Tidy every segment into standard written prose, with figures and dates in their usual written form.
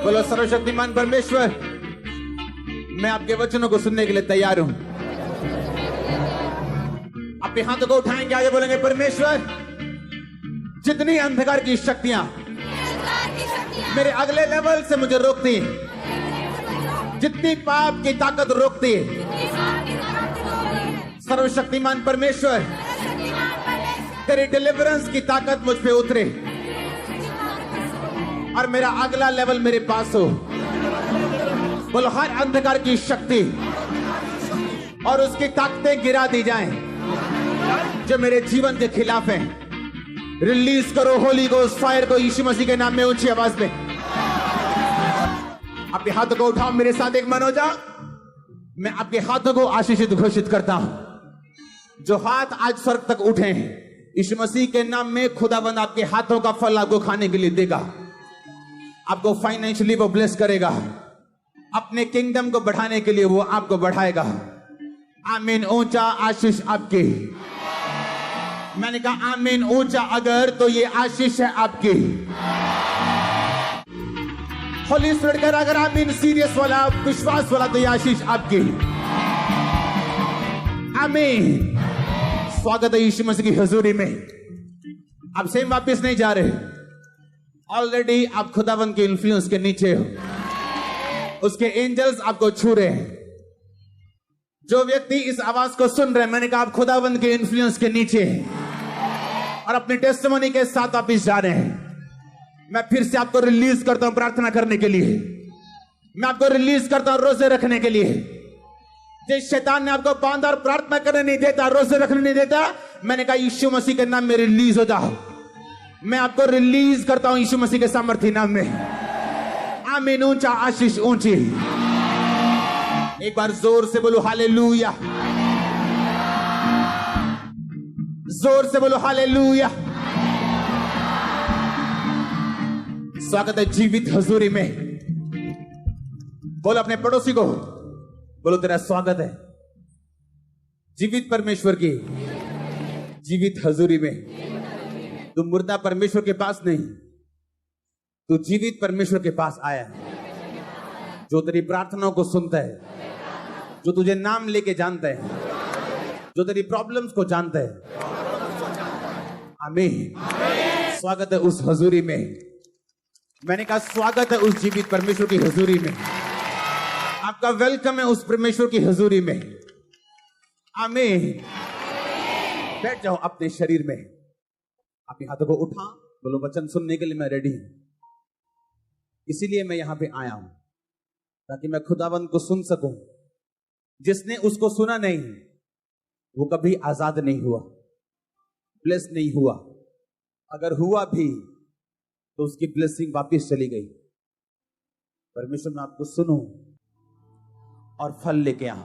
बोलो सर्वशक्तिमान परमेश्वर, मैं आपके वचनों को सुनने के लिए तैयार हूं। अपने हाथों को उठाएंगे, आगे बोलेंगे परमेश्वर, जितनी अंधकार की शक्तियां मेरे अगले लेवल से मुझे रोकती, जितनी पाप की ताकत रोकती, सर्वशक्तिमान परमेश्वर, तेरी डिलीवरेंस की ताकत मुझ पे उतरे और मेरा अगला लेवल मेरे पास हो। बोलो हर अंधकार की शक्ति और उसकी ताकतें गिरा दी जाएं जो मेरे जीवन के खिलाफ है। रिलीज करो होली गोस्ट फायर को यीशु मसीह के नाम में ऊंची आवाज में। अपने हाथों को उठाओ, मेरे साथ एक मन हो जाओ। मैं आपके हाथों को आशीषित घोषित करता हूं। जो हाथ आज स्वर्ग तक उठे हैं, यीशु मसीह के नाम में खुदावंद आपके हाथों का फल आपको खाने के लिए देगा। आपको फाइनेंशियली वो ब्लेस करेगा, अपने किंगडम को बढ़ाने के लिए वो आपको बढ़ाएगा। आमीन। ऊंचा आशीष आपकी। मैंने कहा आमीन ऊंचा, अगर तो ये आशीष है आपकी। होली स्पिरिट कर अगर आमीन सीरियस वाला, विश्वास वाला, तो ये आशीष आपकी। आमीन। स्वागत है यीशु मसीह की हजूरी में। आप सेम वापस नहीं जा रहे, ऑलरेडी आप खुदावंद के इन्फ्लुएंस के नीचे हो। उसके एंजल्स आपको छू रहे हैं। जो व्यक्ति इस आवाज को सुन रहे हैं, मैंने कहा आप खुदावंद के इन्फ्लुएंस के नीचे हैं और अपने टेस्टिमनी के साथ वापिस जा रहे हैं। मैं फिर से आपको रिलीज करता हूं प्रार्थना करने के लिए। मैं आपको रिलीज करता हूं रोजे रखने के लिए। जिस शैतान ने आपको बांधा और प्रार्थना करने नहीं देता, रोजे रखने नहीं देता, मैंने कहा यीशु मसीह के नाम में रिलीज हो जाओ। मैं आपको रिलीज करता हूं यीशु मसीह के सामर्थ्य नाम में। आमीन। ऊंचा आशीष ऊंची। एक बार जोर से बोलो हालेलुया। जोर से बोलो हालेलुया। स्वागत है जीवित हजूरी में। बोलो अपने पड़ोसी को, बोलो तेरा स्वागत है जीवित परमेश्वर की जीवित हजूरी में। तू मुर्दा परमेश्वर के पास नहीं, तू जीवित परमेश्वर के पास आया है, जो तेरी प्रार्थनाओं को सुनता है, जो तुझे नाम लेके जानता है, जो तेरी प्रॉब्लम्स को जानता है। आमीन। स्वागत है उस हजूरी में। मैंने कहा स्वागत है उस जीवित परमेश्वर की हजूरी में। आपका वेलकम है उस परमेश्वर की हजूरी में। आमीन। बैठ जाओ अपने शरीर में। अपने हाथों को उठा, बोलो वचन सुनने के लिए मैं रेडी हूं। इसीलिए मैं यहां पे आया हूं, ताकि मैं खुदावंद को सुन सकूं। जिसने उसको सुना नहीं, वो कभी आजाद नहीं हुआ, ब्लेस नहीं हुआ। अगर हुआ भी तो उसकी ब्लेसिंग वापस चली गई। परमेश्वर मैं आपको सुनूं और फल लेके आ।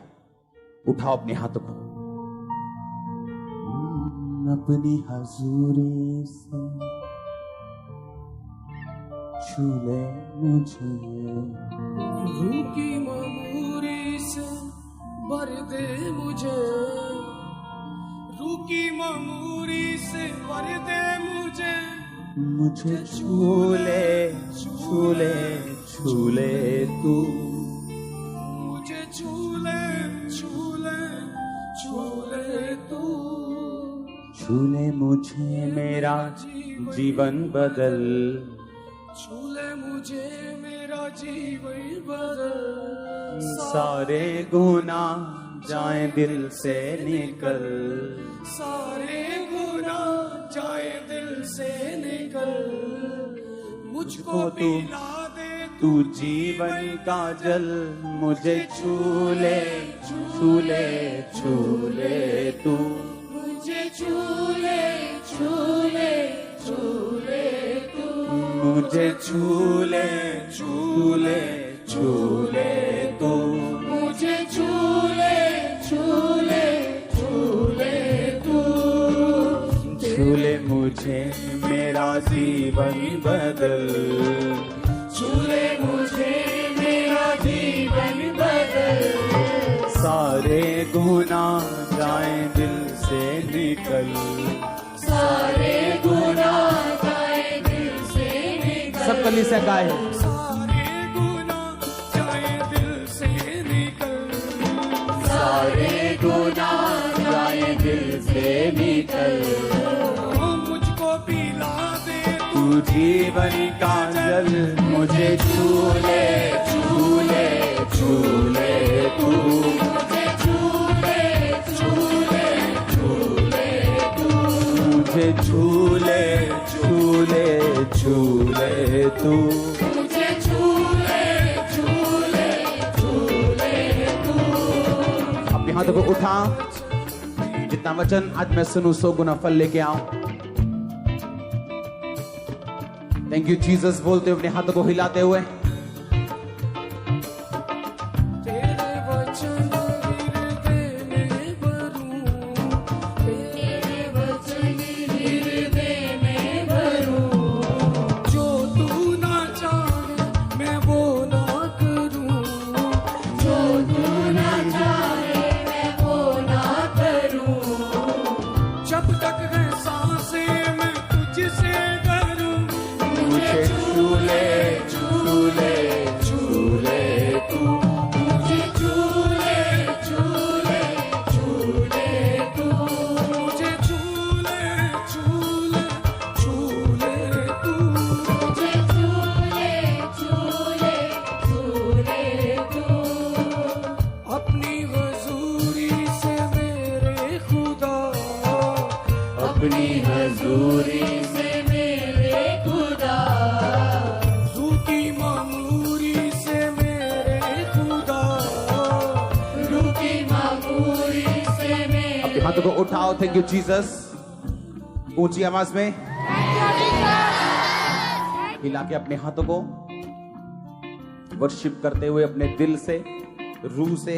उठाओ अपने हाथों को। अपनी हजूरी से छू ले मुझे, रूकी ममूरी से भर दे मुझे, रूकी ममूरी से भर दे मुझे। मुझे छू ले, छू ले, छू ले तू, मुझे छू ले, छू ले, छू ले तू। छू ले मुझे मेरा जीवन बदल, छू ले मुझे मेरा जीवन बदल। सारे गुनाह जाए दिल से निकल, सारे गुनाह जाए दिल से निकल। मुझको पिला दे तू जीवन का जल। मुझे छू ले, छू ले, छू ले तू, मुझे छू ले, छू ले, छू ले तू। मुझे छू ले, छू ले, छू ले तू, मुझे छू ले, छू ले, छू ले तू। छू ले मुझे मेरा जीवन बदल, छू ले मुझे मेरा जीवन बदल। सारे गुनाह जाए दिल से निकल, सारे गुनाह जाए दिल से निकल। सब कली से गाए। सारे सारे गुनाह जाए दिल से निकल। मुझको पिला दे तू जीवन का जल, मुझे झूले झूले झूले तू, मुझे झूले झूले झूले तू, मुझे झूले झूले झूले तू, मुझे झूले झूले झूले तू। अपने हाथों को उठा, जितना वचन आज मैं सुनूं 100 गुना फल लेके आऊं। थैंक यू जीसस बोलते हुए अपने हाथों को हिलाते हुए। तेरे वचन हृदय में भरूं, तेरे वचन हृदय में भरूं, जो तू ना चाहे मैं वो ना करूं, जो तू ना चाहे मैं वो ना करूं, जब तक है सांसें मैं तुझसे डरूं, मुझे झूले झूले झूले तू, मुझे झूले झूले झूले तू, मुझे झूले झूले झूले तू, मुझे झूले झूले झूले तू। अपनी हजूरी से मेरे खुदा, अपनी हजूरी से मेरे खुदा, रूह की मामूरी से मेरे खुदा, रूह की मामूरी से मेरे। अपने हाथों को उठाओ। Thank you Jesus. ऊंची आवाज में हिला के अपने हाथों को वर्शिप करते हुए अपने दिल से, रूह से।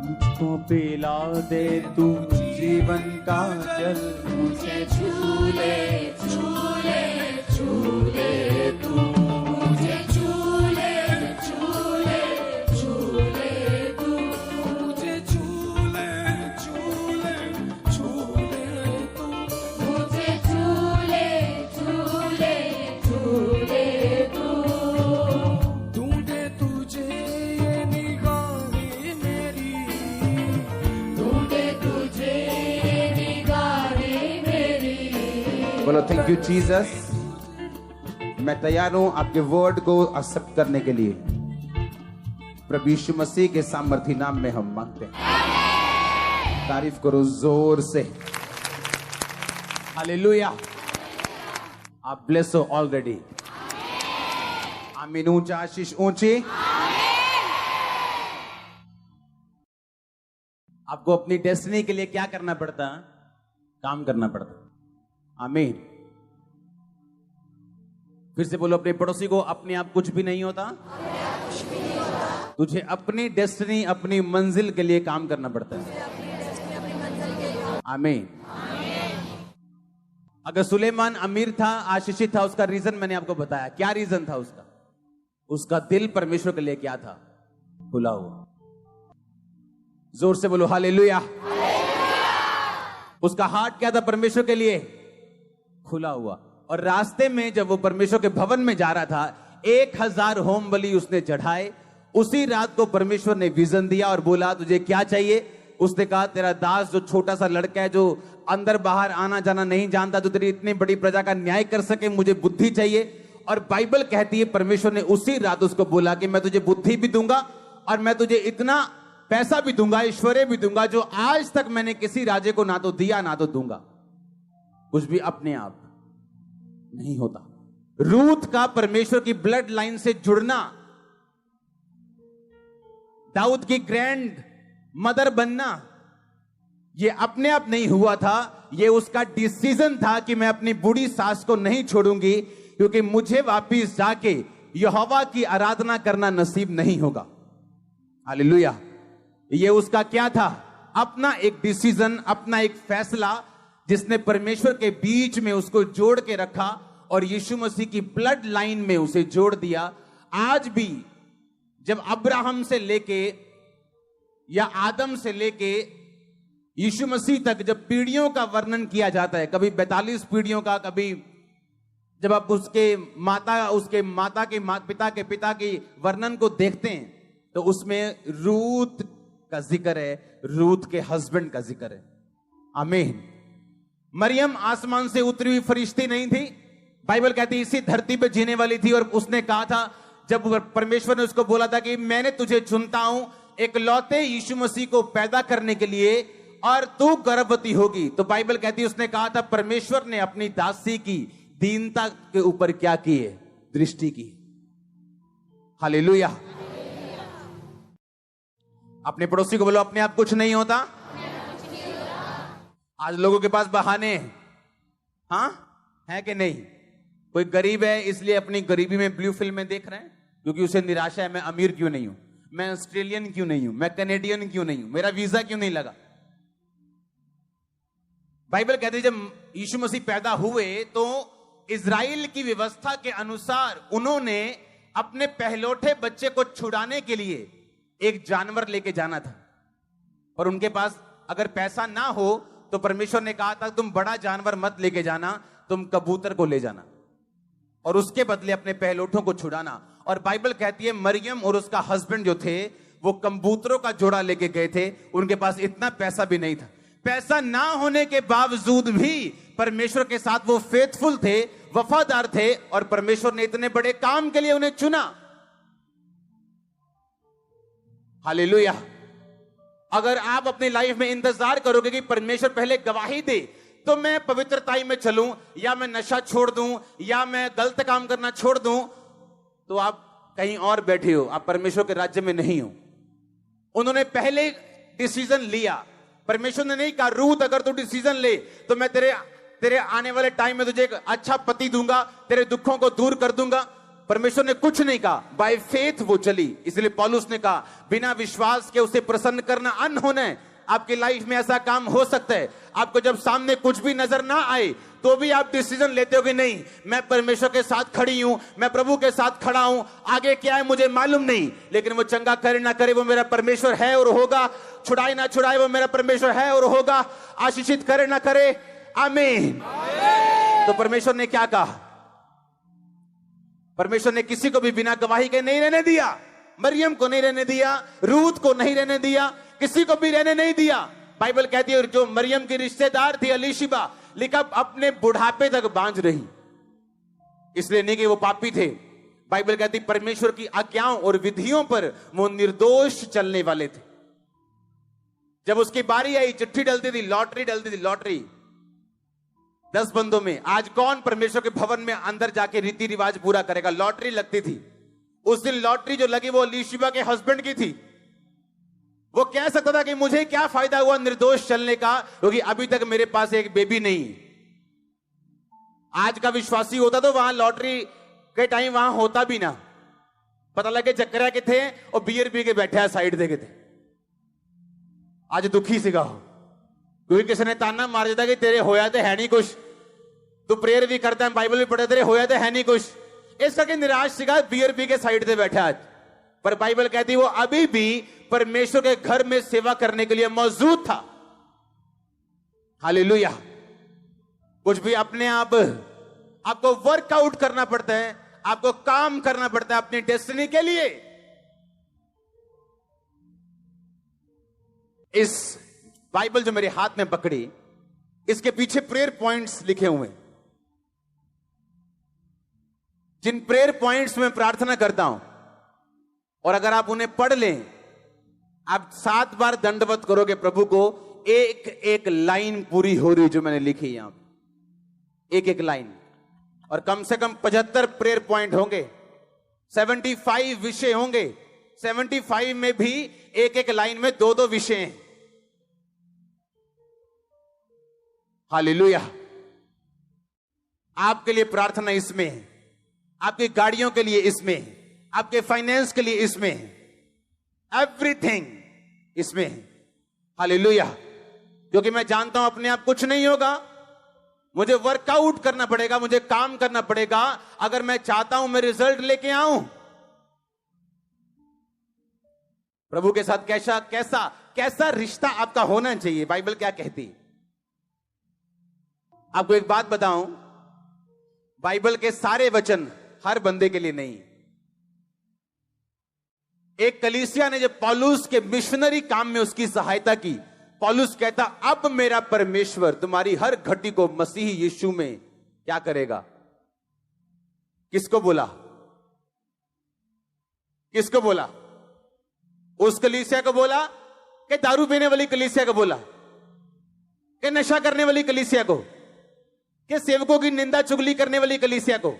मुझको पिला दे तू जीवन का जल, मुझे झूले झूले झूले तू, मुझे झूले झूले झूले तू, मुझे झूले झूले झूले तू, मुझे झूले झूले झूले तू। ढूंढे तुझे ये निगाहें मेरी, ढूंढे तुझे ये निगाहें मेरी। बोलो थैंक यू जीसस। मैं तैयार हूं आपके वर्ड को एक्सेप्ट करने के लिए। प्रभु यीशु मसीह के सामर्थी नाम में हम मांगते हैं। तारीफ करो जोर से। हालेलुया। आप ब्लेस हो ऑलरेडी। आमीन। ऊंचा आशीष ऊंची। आपको अपनी डेस्टिनी के लिए क्या करना पड़ता? काम करना पड़ता। आमीन। फिर से बोलो अपने पड़ोसी को, अपने आप कुछ भी नहीं होता। तुझे अपनी डेस्टिनी, अपनी मंजिल के लिए काम करना पड़ता है। आमीन। अगर सुलेमान अमीर था, आशीषित था, उसका रीजन मैंने आपको बताया। क्या रीजन था उसका? उसका दिल परमेश्वर के लिए क्या था? खुला हुआ। जोर से बोलो हालेलुया। उसका हार्ट क्या था परमेश्वर के लिए? खुला हुआ। और रास्ते में जब वो परमेश्वर के भवन में जा रहा था, 1000 होम बलि उसने चढ़ाए। उसी रात को परमेश्वर ने विजन दिया और बोला तुझे क्या चाहिए? उसने कहा तेरा दास जो छोटा सा लड़का है, जो अंदर बाहर आना जाना नहीं जानता, जो तेरी इतनी बड़ी प्रजा का न्याय कर सके, मुझे बुद्धि चाहिए। और बाइबल कहती है परमेश्वर ने उसी रात उसको बोला कि मैं तुझे बुद्धि भी दूंगा और मैं तुझे इतना पैसा भी दूंगा, ऐश्वर्य भी दूंगा, जो आज तक मैंने किसी राजे को ना तो दिया ना तो दूंगा। कुछ भी अपने आप नहीं होता। रूथ का परमेश्वर की ब्लड लाइन से जुड़ना, दाऊद की ग्रैंड मदर बनना, यह अपने आप नहीं हुआ था। यह उसका डिसीजन था कि मैं अपनी बूढ़ी सास को नहीं छोड़ूंगी, क्योंकि मुझे वापिस जाके यहोवा की आराधना करना नसीब नहीं होगा। हालेलुया। यह उसका क्या था? अपना एक डिसीजन, अपना एक फैसला, जिसने परमेश्वर के बीच में उसको जोड़ के रखा और यीशु मसीह की ब्लड लाइन में उसे जोड़ दिया। आज भी जब अब्राहम से लेके या आदम से लेके यीशु मसीह तक जब पीढ़ियों का वर्णन किया जाता है, कभी 42 पीढ़ियों का, कभी जब आप उसके माता के पिता के पिता की वर्णन को देखते हैं तो उसमें रूत का जिक्र है, रूत के हस्बैंड का जिक्र है। आमीन। मरियम आसमान से उतरी हुई फरिश्ती नहीं थी। बाइबल कहती है इसी धरती पे जीने वाली थी, और उसने कहा था, जब परमेश्वर ने उसको बोला था कि मैंने तुझे चुनता हूं इकलौते यीशु मसीह को पैदा करने के लिए, और तू गर्भवती होगी, तो बाइबल कहती है उसने कहा था परमेश्वर ने अपनी दासी की दीनता के ऊपर क्या की है? दृष्टि की। हालेलुया। अपने पड़ोसी को बोलो अपने आप कुछ नहीं होता। आज लोगों के पास बहाने हैं, हाँ है कि नहीं? कोई गरीब है इसलिए अपनी गरीबी में ब्लू फिल्म में देख रहे हैं, क्योंकि उसे निराशा है, मैं अमीर क्यों नहीं हूं, मैं ऑस्ट्रेलियन क्यों नहीं हूं, मैं कैनेडियन क्यों नहीं हूं, मेरा वीजा क्यों नहीं लगा। बाइबल कहती है जब यीशु मसीह पैदा हुए तो इजराइल की व्यवस्था के अनुसार उन्होंने अपने पहलौठे बच्चे को छुड़ाने के लिए एक जानवर लेके जाना था, और उनके पास अगर पैसा ना हो तो परमेश्वर ने कहा था तुम बड़ा जानवर मत लेके जाना, तुम कबूतर को ले जाना और उसके बदले अपने पहलौठों को छुड़ाना। और बाइबल कहती है मरियम और उसका हस्बैंड जो थे वो कबूतरों का जोड़ा लेके गए थे, उनके पास इतना पैसा भी नहीं था। पैसा ना होने के बावजूद भी परमेश्वर के साथ वो फेथफुल थे, वफादार थे, और परमेश्वर ने इतने बड़े काम के लिए उन्हें चुना। हालेलुया। अगर आप अपनी लाइफ में इंतजार करोगे कि परमेश्वर पहले गवाही दे तो मैं पवित्रताई में चलूं, या मैं नशा छोड़ दूं, या मैं गलत काम करना छोड़ दूं, तो आप कहीं और बैठे हो, आप परमेश्वर के राज्य में नहीं हो। उन्होंने पहले डिसीजन लिया। परमेश्वर ने नहीं कहा रूथ अगर तू डिसीजन ले तो मैं तेरे आने वाले टाइम में तुझे एक अच्छा पति दूंगा, तेरे दुखों को दूर कर दूंगा। परमेश्वर ने कुछ नहीं कहा, बाय फेथ वो चली। इसलिए पौलुस ने कहा बिना विश्वास के उसे प्रसन्न करना अनहोना है। आपकी लाइफ में ऐसा काम हो सकता है, आपको जब सामने कुछ भी नजर ना आए तो भी आप डिसीजन लेते हो कि नहीं मैं परमेश्वर के साथ खड़ी हूं, मैं प्रभु के साथ खड़ा हूं, आगे क्या है मुझे मालूम नहीं, लेकिन वो चंगा करे ना करे वो मेरा परमेश्वर है और होगा, छुड़ाए ना छुड़ाए वो मेरा परमेश्वर है और होगा, आशीषित करे ना करे, आमीन। तो परमेश्वर ने क्या कहा? परमेश्वर ने किसी को भी बिना गवाही के नहीं रहने दिया। मरियम को नहीं रहने दिया, रूथ को नहीं रहने दिया, किसी को भी रहने नहीं दिया। बाइबल कहती है जो मरियम की रिश्तेदार थी अलीशिबा, लिखा अपने बुढ़ापे तक बांझ रही, इसलिए नहीं कि वो पापी थे। बाइबल कहती परमेश्वर की आज्ञाओं और विधियों पर वो निर्दोष चलने वाले थे। जब उसकी बारी आई चिट्ठी डलती थी, लॉटरी डलती थी, लॉटरी 10 बंदों में। आज कौन परमेश्वर के भवन में अंदर जाके रीति रिवाज पूरा करेगा? लॉटरी लगती थी। उस दिन लॉटरी जो लगी वो अलीशिबा के हस्बैंड की थी। वो कह सकता था कि मुझे क्या फायदा हुआ निर्दोष चलने का, क्योंकि अभी तक मेरे पास एक बेबी नहीं। आज का विश्वासी होता तो वहां लॉटरी के टाइम वहां होता भी ना, पता लगे चक्कर के थे और बियर पी के बैठे साइड देखे थे। आज दुखी सिगा हो क्योंकि किसी ने ताना मार देता कि तेरे होया तो है नहीं कुछ, तू प्रेयर भी करता है, बाइबल भी पढ़े, तेरे होया तो है नहीं कुछ, इस करके निराश सिगा बियर पी के साइड से बैठा आज। पर बाइबल कहती वो अभी भी परमेश्वर के घर में सेवा करने के लिए मौजूद था। हालेलुया। कुछ भी अपने आप आपको वर्कआउट करना पड़ता है, आपको काम करना पड़ता है अपनी डेस्टिनी के लिए। इस बाइबल जो मेरे हाथ में पकड़ी, इसके पीछे प्रेयर पॉइंट्स लिखे हुए हैं, जिन प्रेयर पॉइंट्स में प्रार्थना करता हूं, और अगर आप उन्हें पढ़ लें, आप 7 बार दंडवत करोगे प्रभु को, एक एक लाइन पूरी हो रही जो मैंने लिखी यहां, एक एक लाइन। और कम से कम 75 प्रेयर पॉइंट होंगे, 75 विषय होंगे, 75 में भी एक एक लाइन में 2-2 विषय हैं। हालेलुया। आपके लिए प्रार्थना इसमें है, आपकी गाड़ियों के लिए इसमें है, आपके फाइनेंस के लिए इसमें है, एवरीथिंग इसमें है। हालेलुया। क्योंकि मैं जानता हूं अपने आप कुछ नहीं होगा, मुझे वर्कआउट करना पड़ेगा, मुझे काम करना पड़ेगा अगर मैं चाहता हूं मैं रिजल्ट लेके आऊं। प्रभु के साथ कैसा कैसा कैसा रिश्ता आपका होना चाहिए, बाइबल क्या कहती है? आपको एक बात बताऊं, बाइबल के सारे वचन हर बंदे के लिए नहीं। एक कलीसिया ने जब पौलुस के मिशनरी काम में उसकी सहायता की, पौलुस कहता अब मेरा परमेश्वर तुम्हारी हर घटी को मसीह यीशु में क्या करेगा। किसको बोला? किसको बोला? उस कलीसिया को बोला कि दारू पीने वाली कलीसिया को बोला, कि नशा करने वाली कलीसिया को, कि सेवकों की निंदा चुगली करने वाली कलीसिया को?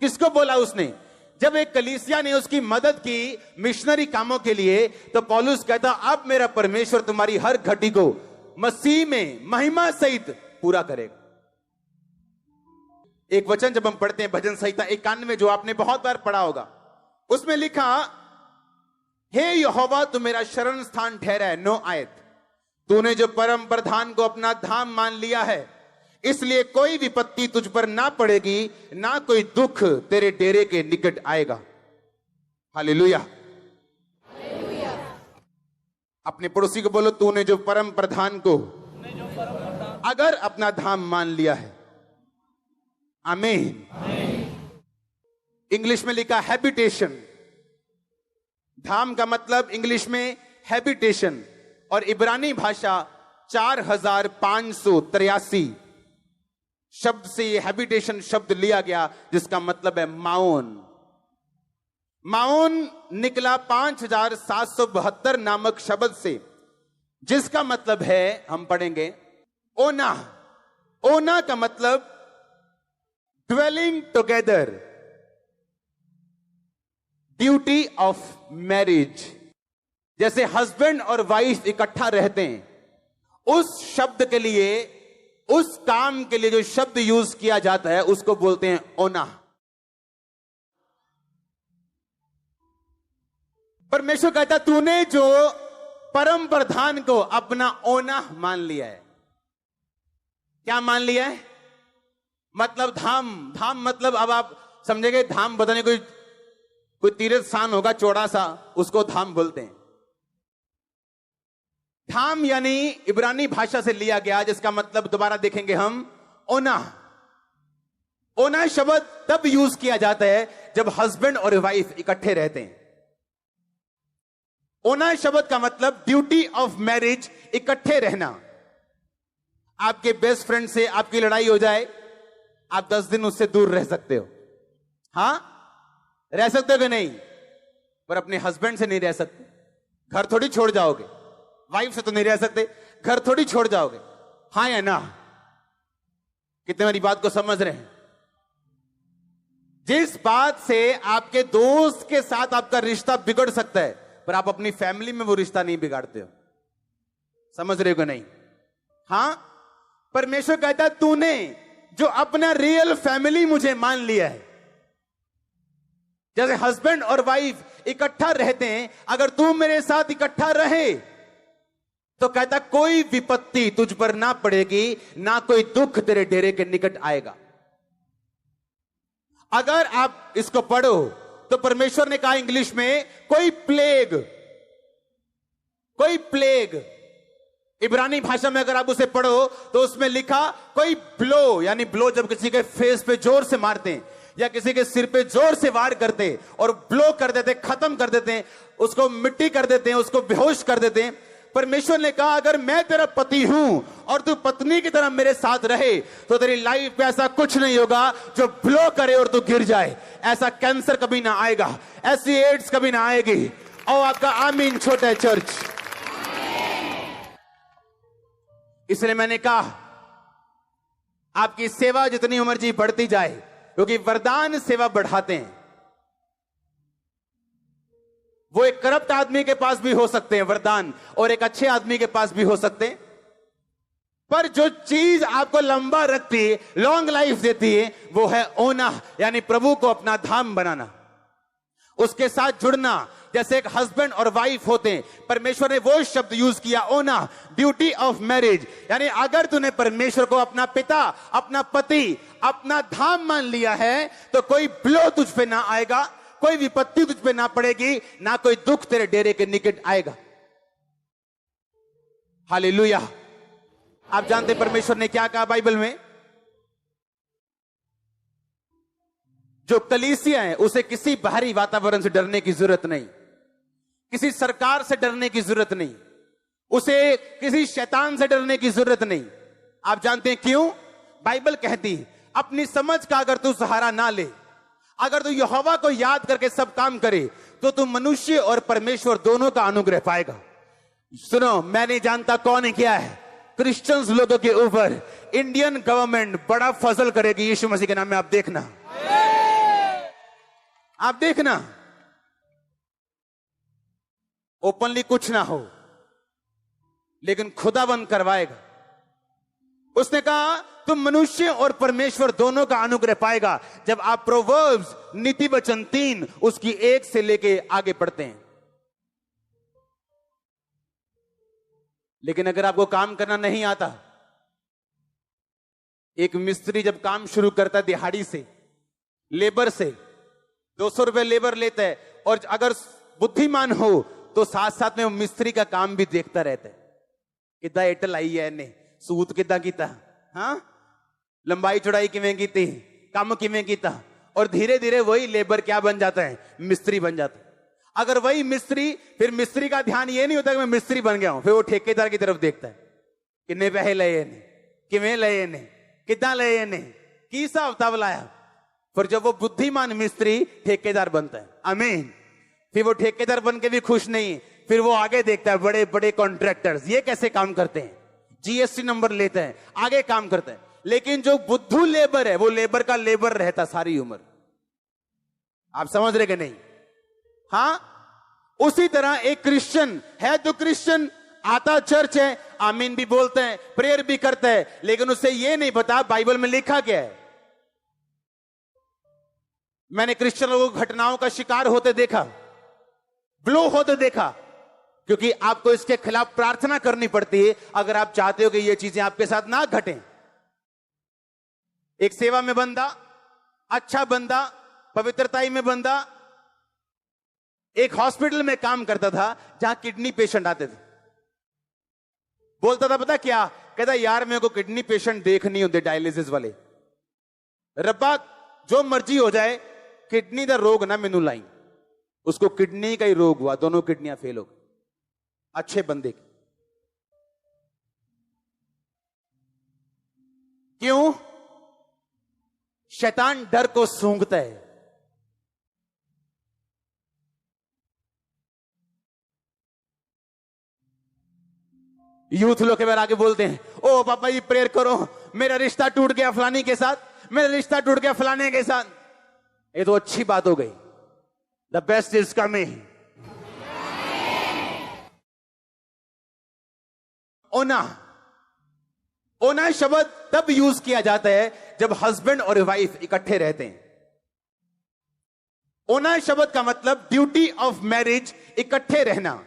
किसको बोला उसने? जब एक कलीसिया ने उसकी मदद की मिशनरी कामों के लिए, तो पौलुस कहता अब मेरा परमेश्वर तुम्हारी हर घटी को मसीह में महिमा सहित पूरा करेगा। एक वचन जब हम पढ़ते हैं भजन संहिता 91 जो आपने बहुत बार पढ़ा होगा, उसमें लिखा हे यहोवा तू मेरा शरण स्थान ठहरा है। 9 आयत, तूने जो परम प्रधान को अपना धाम मान लिया है, इसलिए कोई विपत्ति तुझ पर ना पड़ेगी, ना कोई दुख तेरे डेरे के निकट आएगा। हालेलुया। अपने पड़ोसी को बोलो तूने जो परम प्रधान को अगर अपना धाम मान लिया है। आमीन। इंग्लिश में लिखा हैबिटेशन। धाम का मतलब इंग्लिश में हैबिटेशन, और इब्रानी भाषा 4583 शब्द से ये हैबिटेशन शब्द लिया गया, जिसका मतलब है माओन। माओन निकला 5772 नामक शब्द से, जिसका मतलब है, हम पढ़ेंगे, ओना। ओना का मतलब dwelling together, duty of marriage. जैसे हस्बैंड और वाइफ इकट्ठा रहते हैं, उस शब्द के लिए, उस काम के लिए जो शब्द यूज किया जाता है उसको बोलते हैं ओना। परमेश्वर कहता तूने जो परम प्रधान को अपना ओना मान लिया है। क्या मान लिया है? मतलब धाम। धाम मतलब अब आप समझेंगे, धाम बताने कोई तीर्थ स्थान होगा चौड़ा सा, उसको धाम बोलते हैं। धाम यानी इब्रानी भाषा से लिया गया, जिसका मतलब दोबारा देखेंगे हम, ओना। ओना शब्द तब यूज किया जाता है जब हस्बैंड और वाइफ इकट्ठे रहते हैं। ओना शब्द का मतलब ड्यूटी ऑफ मैरिज, इकट्ठे रहना। आपके बेस्ट फ्रेंड से आपकी लड़ाई हो जाए, आप 10 दिन उससे दूर रह सकते हो। हां, रह सकते हो कि नहीं? पर अपने हस्बैंड से नहीं रह सकते। घर थोड़ी छोड़ जाओगे। वाइफ से तो नहीं रह सकते, घर थोड़ी छोड़ जाओगे। हाँ या ना? कितने मेरी बात को समझ रहे हैं? जिस बात से आपके दोस्त के साथ आपका रिश्ता बिगड़ सकता है, पर आप अपनी फैमिली में वो रिश्ता नहीं बिगाड़ते हो। समझ रहे हो कि नहीं? हां, परमेश्वर कहता है तूने जो अपना रियल फैमिली मुझे मान लिया है। जैसे हस्बैंड और वाइफ इकट्ठा रहते हैं, अगर तू मेरे साथ इकट्ठा रहे तो कहता कोई विपत्ति तुझ पर ना पड़ेगी, ना कोई दुख तेरे डेरे के निकट आएगा। अगर आप इसको पढ़ो तो परमेश्वर ने कहा इंग्लिश में कोई प्लेग, इब्रानी भाषा में अगर आप उसे पढ़ो तो उसमें लिखा कोई ब्लो, यानी ब्लो जब किसी के फेस पे जोर से मारते हैं या किसी के सिर पे जोर से वार करते और ब्लो कर देते, खत्म कर देते हैं, उसको मिट्टी कर देते हैं, उसको बेहोश कर देते हैं। परमेश्वर ने कहा अगर मैं तेरा पति हूं और तू पत्नी की तरह मेरे साथ रहे तो तेरी लाइफ में ऐसा कुछ नहीं होगा जो ब्लो करे और तू गिर जाए। ऐसा कैंसर कभी ना आएगा, ऐसी एड्स कभी ना आएगी। और आपका आमीन छोटा है चर्च। इसलिए मैंने कहा आपकी सेवा जितनी उम्र जी बढ़ती जाए, क्योंकि वरदान सेवा बढ़ाते हैं। वो एक करप्ट आदमी के पास भी हो सकते हैं वरदान, और एक अच्छे आदमी के पास भी हो सकते हैं, पर जो चीज आपको लंबा रखती है, लॉन्ग लाइफ देती है, वो है ओना, यानी प्रभु को अपना धाम बनाना, उसके साथ जुड़ना। जैसे एक हस्बैंड और वाइफ होते हैं, परमेश्वर ने वो शब्द यूज किया ओना, ड्यूटी ऑफ मैरिज। यानी अगर तूने परमेश्वर को अपना पिता, अपना पति, अपना धाम मान लिया है तो कोई ब्लो तुझ पे ना आएगा, कोई विपत्ति तुझ पे ना पड़ेगी, ना कोई दुख तेरे डेरे के निकट आएगा। हालेलुया। आप जानते परमेश्वर ने क्या कहा बाइबल में? जो कलीसिया है उसे किसी बाहरी वातावरण से डरने की जरूरत नहीं, किसी सरकार से डरने की जरूरत नहीं, उसे किसी शैतान से डरने की जरूरत नहीं। आप जानते हैं क्यों? बाइबल कहती है अपनी समझ का अगर तू सहारा ना ले, अगर तू यहोवा को याद करके सब काम करे, तो तू मनुष्य और परमेश्वर दोनों का अनुग्रह पाएगा। सुनो, मैं नहीं जानता कौन क्या है, क्रिश्चियंस लोगों के ऊपर इंडियन गवर्नमेंट बड़ा फजल करेगी यीशु मसीह के नाम में। आप देखना, आप देखना, ओपनली कुछ ना हो लेकिन खुदाबंद करवाएगा। उसने कहा तुम मनुष्य और परमेश्वर दोनों का अनुग्रह पाएगा जब आप प्रोवर्ब्स नीति वचन 3 उसकी 1 से लेके आगे पढ़ते हैं। लेकिन अगर आपको काम करना नहीं आता, एक मिस्त्री जब काम शुरू करता है दिहाड़ी से, लेबर से 200 रुपए लेबर लेता है, और अगर बुद्धिमान हो तो साथ साथ में वो मिस्त्री का काम भी देखता रहता है, कितना एटल आई है ने सूत कितना कीता, हाँ लंबाई चौड़ाई किवें कीती, काम किवें कीता, और धीरे धीरे वही लेबर क्या बन जाता है, मिस्त्री बन जाता है। अगर वही मिस्त्री, फिर मिस्त्री का ध्यान ये नहीं होता कि मैं मिस्त्री बन गया हूं, फिर वो ठेकेदार की तरफ देखता है, कितने पैसे लए ने, किवें लए ने, कितना लए ने, की हिसाब किताब लाया। फिर जब वो बुद्धिमान मिस्त्री ठेकेदार बनता है, आमीन, फिर वो ठेकेदार बन के भी खुश नहीं, फिर वो आगे देखता है बड़े बड़े कॉन्ट्रैक्टर्स ये कैसे काम करते हैं, जीएसटी नंबर लेते हैं, आगे काम करते हैं। लेकिन जो बुद्धू लेबर है वो लेबर का लेबर रहता सारी उम्र। आप समझ रहे कि नहीं? हाँ, उसी तरह एक क्रिश्चियन है तो क्रिश्चियन आता चर्च है, आमीन भी बोलते हैं, प्रेयर भी करता है, लेकिन उसे ये नहीं पता बाइबल में लिखा क्या है। मैंने क्रिश्चियन लोगों को घटनाओं का शिकार होते देखा, ब्लो होते देखा, क्योंकि आपको इसके खिलाफ प्रार्थना करनी पड़ती है अगर आप चाहते हो कि ये चीजें आपके साथ ना घटें। एक सेवा में बंदा, अच्छा बंदा, पवित्रताई में बंदा, एक हॉस्पिटल में काम करता था जहां किडनी पेशेंट आते थे। बोलता था पता क्या, कहता यार मेरे को किडनी पेशेंट देख नहीं होते डायलिसिस वाले, रब्बा जो मर्जी हो जाए किडनी का रोग ना मैनू लाई। उसको किडनी का ही रोग हुआ, दोनों किडनियां फेल हो गई, अच्छे बंदे की। क्यों? शैतान डर को सूंघता है। यूथ लोग के बारे आगे बोलते हैं, ओ पापा जी प्रेयर करो, मेरा रिश्ता टूट गया फलानी के साथ, मेरा रिश्ता टूट गया फलाने के साथ। ये तो अच्छी बात हो गई, द बेस्ट इज कमिंग। ओना, ओना शब्द तब यूज किया जाता है जब हस्बैंड और वाइफ इकट्ठे रहते हैं। ओना शब्द का मतलब ड्यूटी ऑफ मैरिज, इकट्ठे रहना।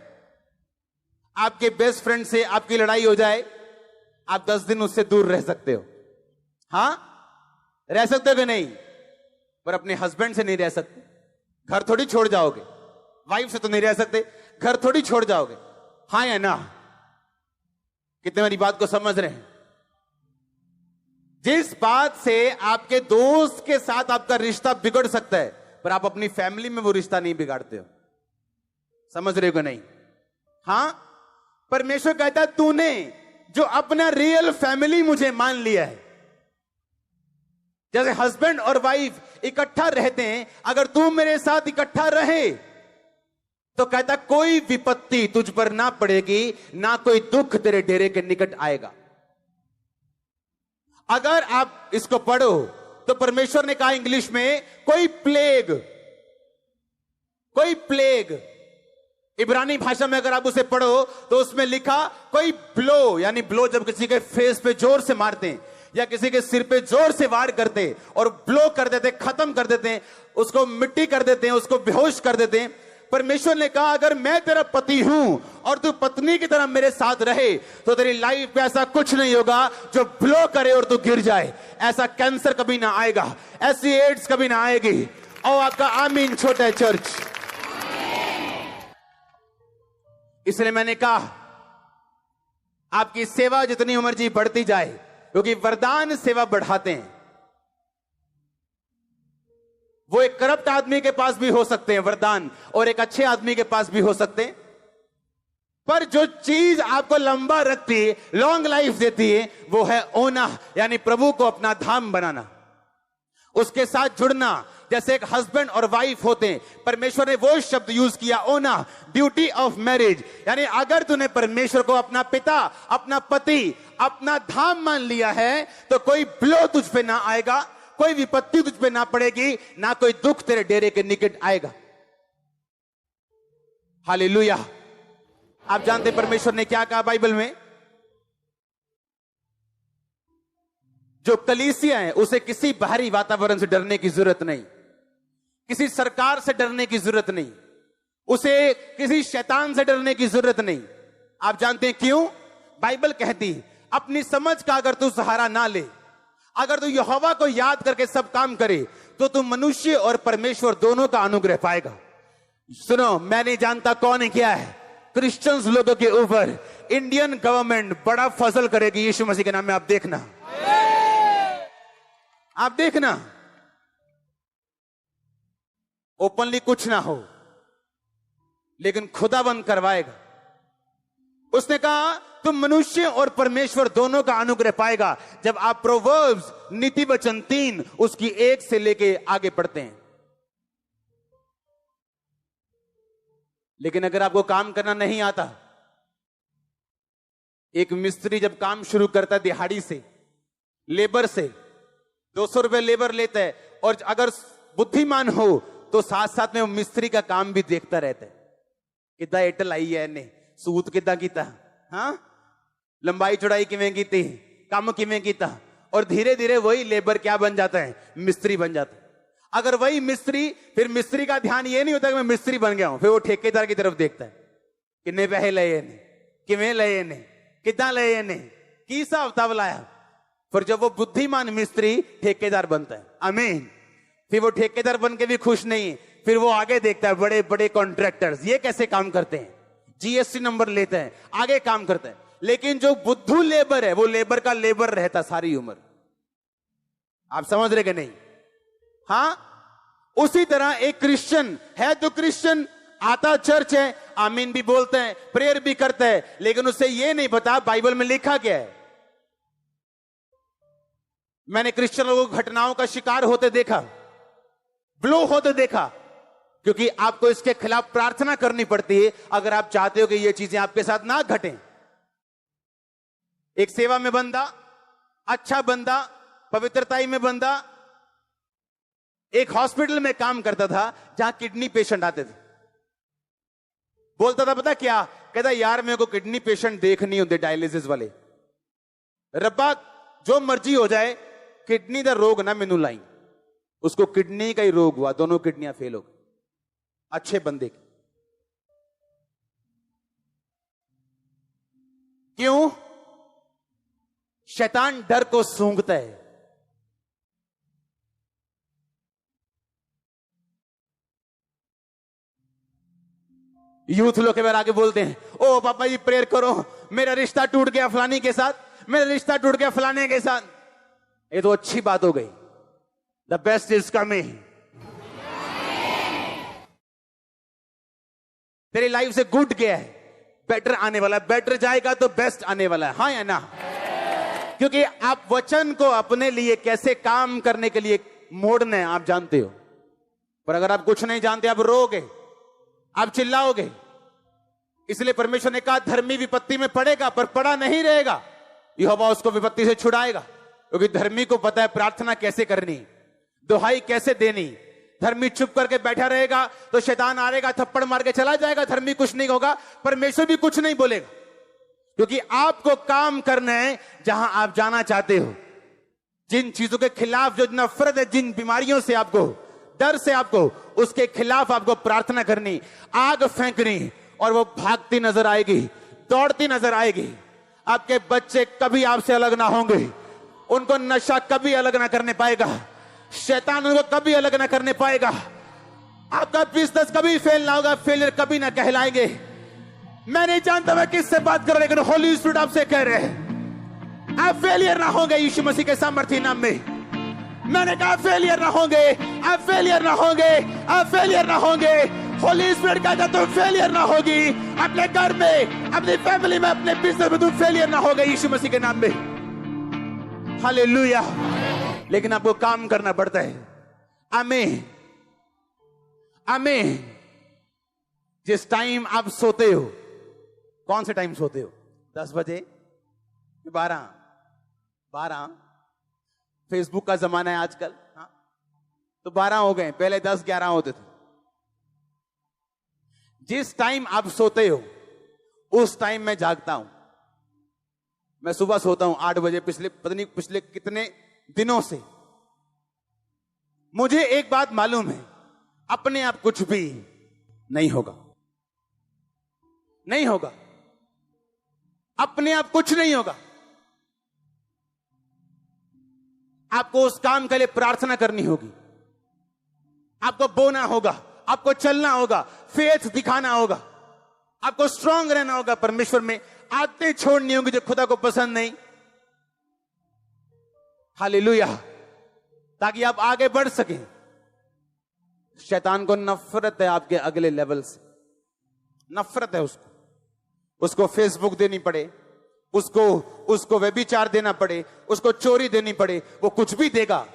आपके बेस्ट फ्रेंड से आपकी लड़ाई हो जाए, आप 10 दिन उससे दूर रह सकते हो, हां रह सकते हो कि नहीं, पर अपने हस्बैंड से नहीं रह सकते। घर थोड़ी छोड़ जाओगे, वाइफ से तो नहीं रह सकते, घर थोड़ी छोड़ जाओगे, हां या ना? कितने मेरी बात को समझ रहे हैं? जिस बात से आपके दोस्त के साथ आपका रिश्ता बिगड़ सकता है, पर आप अपनी फैमिली में वो रिश्ता नहीं बिगाड़ते हो। समझ रहे हो कि नहीं? हां, परमेश्वर कहता है तूने जो अपना रियल फैमिली मुझे मान लिया है, जैसे हस्बैंड और वाइफ इकट्ठा रहते हैं, अगर तू मेरे साथ इकट्ठा रहे तो कहता कोई विपत्ति तुझ पर ना पड़ेगी, ना कोई दुख तेरे डेरे के निकट आएगा। अगर आप इसको पढ़ो तो परमेश्वर ने कहा इंग्लिश में कोई प्लेग, इब्रानी भाषा में अगर आप उसे पढ़ो तो उसमें लिखा कोई ब्लो, यानी ब्लो जब किसी के फेस पे जोर से मारते हैं या किसी के सिर पे जोर से वार करते और ब्लो कर देते, खत्म कर देते हैं, उसको मिट्टी कर देते हैं, उसको बेहोश कर देते हैं। परमेश्वर ने कहा अगर मैं तेरा पति हूं और तू पत्नी की तरह मेरे साथ रहे तो तेरी लाइफ में ऐसा कुछ नहीं होगा जो ब्लो करे और तू गिर जाए। ऐसा कैंसर कभी ना आएगा, ऐसी एड्स कभी ना आएगी। और आपका आमीन छोटा है चर्च। इसलिए मैंने कहा आपकी सेवा जितनी उम्र जी बढ़ती जाए, क्योंकि वरदान सेवा बढ़ाते हैं। वो एक करप्ट आदमी के पास भी हो सकते हैं वरदान, और एक अच्छे आदमी के पास भी हो सकते हैं। पर जो चीज आपको लंबा रखती है, लॉन्ग लाइफ देती है, वो है ओना, यानी प्रभु को अपना धाम बनाना, उसके साथ जुड़ना। जैसे एक हस्बैंड और वाइफ होते हैं, परमेश्वर ने वो शब्द यूज किया, ओना, ब्यूटी ऑफ मैरिज। यानी अगर तूने परमेश्वर को अपना पिता, अपना पति, अपना धाम मान लिया है, तो कोई ब्लो तुझ पे ना आएगा, कोई विपत्ति तुझ पे ना पड़ेगी, ना कोई दुख तेरे डेरे के निकट आएगा। हालेलुया। आप जानते परमेश्वर ने क्या कहा बाइबल में? जो कलीसिया है उसे किसी बाहरी वातावरण से डरने की जरूरत नहीं, किसी सरकार से डरने की जरूरत नहीं, उसे किसी शैतान से डरने की जरूरत नहीं। आप जानते हैं क्यों? बाइबल कहती है अपनी समझ का अगर तू सहारा ना ले, अगर तू यहोवा को याद करके सब काम करे, तो तू मनुष्य और परमेश्वर दोनों का अनुग्रह पाएगा। सुनो, मैं नहीं जानता कौन है क्या है, क्रिश्चियंस लोगों के ऊपर इंडियन गवर्नमेंट बड़ा फजल करेगी यीशु मसीह के नाम में। आप देखना, आप देखना, ओपनली कुछ ना हो, लेकिन खुदाबंद करवाएगा। उसने कहा तुम मनुष्य और परमेश्वर दोनों का अनुग्रह पाएगा जब आप प्रोवर्ब्स नीति वचन 3 उसकी 1 से लेके आगे पढ़ते हैं। लेकिन अगर आपको काम करना नहीं आता, एक मिस्त्री जब काम शुरू करता है दिहाड़ी से, लेबर से 200 रुपए लेबर लेता है, और अगर बुद्धिमान हो तो साथ साथ में वो मिस्त्री का काम भी देखता रहता है, कितना एटल आई है ने, सूत कितना कीता, हाँ लंबाई चौड़ाई किवें कीती, काम किवें कीता, और धीरे धीरे वही लेबर क्या बन जाता है? मिस्त्री बन जाता है। अगर वही मिस्त्री, फिर मिस्त्री का ध्यान ये नहीं होता कि मैं मिस्त्री बन गया हूं, फिर वो ठेकेदार की तरफ देखता है, कितने पैसे लए ने, किवें लए ने, कितना लए ने, की हिसाब किताब लाया। फिर जब वो बुद्धिमान मिस्त्री ठेकेदार बनता है, आमीन, फिर वो ठेकेदार बन के भी खुश नहीं, फिर वो आगे देखता है बड़े बड़े कॉन्ट्रैक्टर्स ये कैसे काम करते हैं, जीएसटी नंबर लेते हैं, आगे काम करते हैं। लेकिन जो बुद्धू लेबर है, वो लेबर का लेबर रहता सारी उम्र। आप समझ रहे कि नहीं? हाँ, उसी तरह एक क्रिश्चियन है तो क्रिश्चियन आता चर्च है, आमीन भी बोलते हैं, प्रेयर भी करता है, लेकिन उसे ये नहीं पता बाइबल में लिखा क्या है। मैंने क्रिश्चियन लोगों को घटनाओं का शिकार होते देखा, ब्लो होते देखा, क्योंकि आपको इसके खिलाफ प्रार्थना करनी पड़ती है अगर आप चाहते हो कि ये चीजें आपके साथ ना घटें। एक सेवा में बंदा, अच्छा बंदा, पवित्रताई में बंदा, एक हॉस्पिटल में काम करता था जहां किडनी पेशेंट आते थे। बोलता था पता क्या, कहता यार मेरे को किडनी पेशेंट देख नहीं होते डायलिसिस वाले, रब्बा जो मर्जी हो जाए किडनी का रोग ना मैनू लाई। उसको किडनी का ही रोग हुआ, दोनों किडनियां फेल हो गई, अच्छे बंदे की। क्यों? शैतान डर को सूंघता है। यूथ लोग के बारे आगे बोलते हैं, ओ पापा जी प्रेयर करो, मेरा रिश्ता टूट गया फलानी के साथ, मेरा रिश्ता टूट गया फलाने के साथ। ये तो अच्छी बात हो गई, द बेस्ट इज कमिंग। तेरी लाइफ से गुड गया है, बेटर आने वाला है, बेटर जाएगा तो बेस्ट आने वाला है, हाँ या ना? क्योंकि आप वचन को अपने लिए कैसे काम करने के लिए मोड़ना है आप जानते हो। पर अगर आप कुछ नहीं जानते, आप रोओगे, आप चिल्लाओगे। इसलिए परमेश्वर ने कहा धर्मी विपत्ति में पड़ेगा पर पड़ा नहीं रहेगा, यहोवा उसको विपत्ति से छुड़ाएगा। क्योंकि धर्मी को पता है प्रार्थना कैसे करनी, दुहाई कैसे देनी। धर्मी चुप करके बैठा रहेगा तो शैतान आएगा, थप्पड़ मार के चला जाएगा, धर्मी कुछ नहीं होगा, परमेश्वर भी कुछ नहीं बोलेगा। क्योंकि आपको काम करना है जहां आप जाना चाहते हो। जिन चीजों के खिलाफ जो नफरत है, जिन बीमारियों से आपको डर से, आपको उसके खिलाफ आपको प्रार्थना करनी, आग फेंकनी, और वो भागती नजर आएगी, दौड़ती नजर आएगी। आपके बच्चे कभी आपसे अलग ना होंगे, उनको नशा कभी अलग ना करने पाएगा, शैतान उनको कभी अलग ना करने पाएगा। आपका बिजनेस कभी फेल ना होगा, फेलियर कभी ना कहलाएंगे। मैं नहीं जानता मैं किससे बात कर रहा, लेकिन होली स्पिरिट आपसे कह रहे हैं आप फेलियर ना होंगे यीशु मसीह के सामर्थ्य नाम में। मैंने कहा फेलियर ना होंगे, आप फेलियर ना होंगे, आप फेलियर ना होंगे। होली स्पिरिट कहता तुम फेलियर ना होगी, अपने घर में, अपनी फैमिली में, अपने बिजनेस में तुम फेलियर ना होगे यीशु मसीह के नाम में। हालेलुया। लेकिन आपको काम करना पड़ता है। आमीन, आमीन। जिस टाइम आप सोते हो, कौन से टाइम सोते हो? 10 बजे, 12? फेसबुक का जमाना है आजकल, हाँ? तो 12 हो गए, पहले 10-11 होते थे। जिस टाइम आप सोते हो उस टाइम मैं जागता हूं। मैं सुबह सोता हूं 8 बजे, पिछले कितने दिनों से। मुझे एक बात मालूम है, अपने आप कुछ भी नहीं होगा, नहीं होगा, अपने आप कुछ नहीं होगा। आपको उस काम के लिए प्रार्थना करनी होगी, आपको बोना होगा, आपको चलना होगा, फेथ दिखाना होगा, आपको स्ट्रांग रहना होगा परमेश्वर में। आदतें छोड़नी होंगी जो खुदा को पसंद नहीं। हालेलुया। ताकि आप आगे बढ़ सकें। शैतान को नफरत है आपके अगले लेवल से, नफरत है उसको फेसबुक देनी पड़े, उसको व्यभिचार देना पड़े, उसको चोरी देनी पड़े, वो कुछ भी देगा